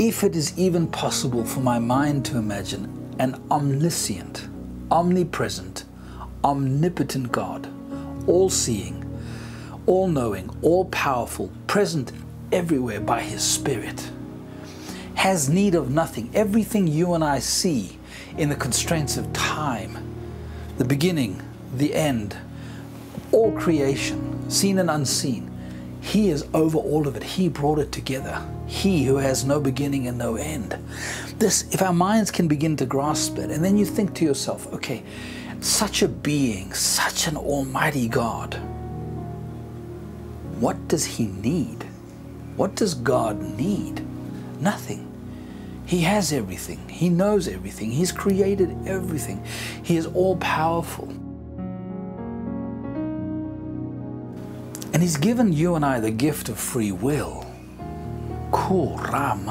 If it is even possible for my mind to imagine an omniscient, omnipresent, omnipotent God, all-seeing, all-knowing, all-powerful, present everywhere by His Spirit, has need of nothing. Everything you and I see in the constraints of time, the beginning, the end, all creation, seen and unseen, He is over all of it. He brought it together. He who has no beginning and no end. This, if our minds can begin to grasp it, and then you think to yourself, okay, such a being, such an almighty God, what does He need? What does God need? Nothing. He has everything. He knows everything. He's created everything. He is all-powerful. And He's given you and I the gift of free will. And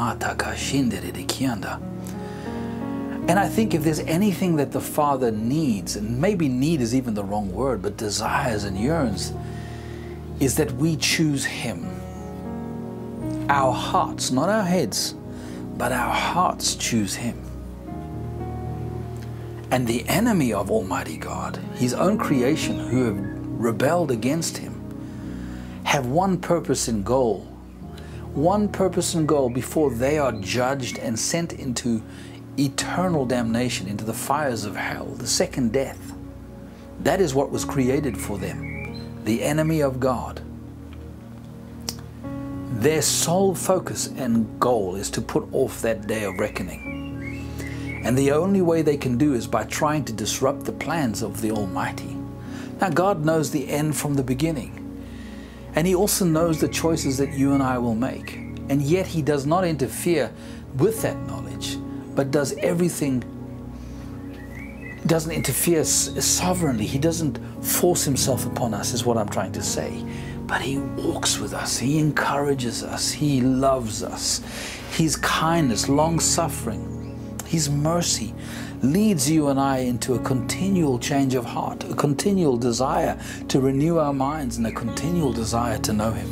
I think if there's anything that the Father needs, and maybe need is even the wrong word, but desires and yearns, is that we choose Him. Our hearts, not our heads, but our hearts choose Him. And the enemy of Almighty God, His own creation who have rebelled against Him, have one purpose and goal. One purpose and goal before they are judged and sent into eternal damnation, into the fires of hell, the second death. That is what was created for them, the enemy of God. Their sole focus and goal is to put off that day of reckoning. And the only way they can do is by trying to disrupt the plans of the Almighty. Now, God knows the end from the beginning. And He also knows the choices that you and I will make. And yet He does not interfere with that knowledge, but does everything, doesn't interfere sovereignly. He doesn't force Himself upon us, is what I'm trying to say. But He walks with us. He encourages us. He loves us. His kindness, long-suffering, His mercy leads you and I into a continual change of heart, a continual desire to renew our minds, and a continual desire to know Him,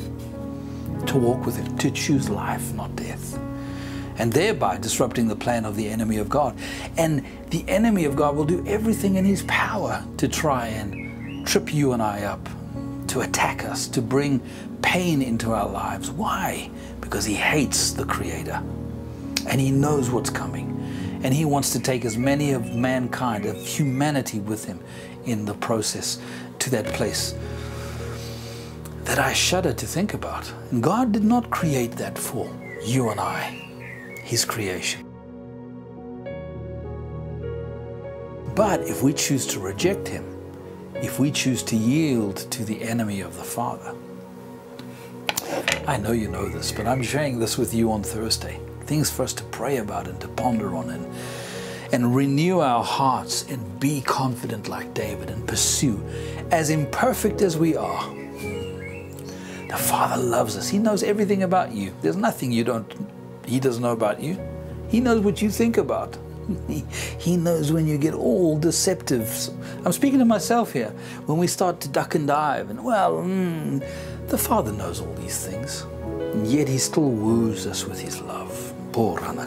to walk with Him, to choose life, not death, and thereby disrupting the plan of the enemy of God. And the enemy of God will do everything in his power to try and trip you and I up, to attack us, to bring pain into our lives. Why? Because he hates the Creator, and he knows what's coming. And he wants to take as many of mankind, of humanity with him in the process to that place that I shudder to think about. And God did not create that for you and I, his creation. But if we choose to reject him, if we choose to yield to the enemy of the Father, I know you know this, but I'm sharing this with you on Thursday. Things for us to pray about and to ponder on, and renew our hearts and be confident like David and pursue. As imperfect as we are, the Father loves us. He knows everything about you. There's nothing He doesn't know about you. He knows what you think about. He knows when you get all deceptive. I'm speaking to myself here. When we start to duck and dive, and the Father knows all these things. And yet He still woos us with His love. Rama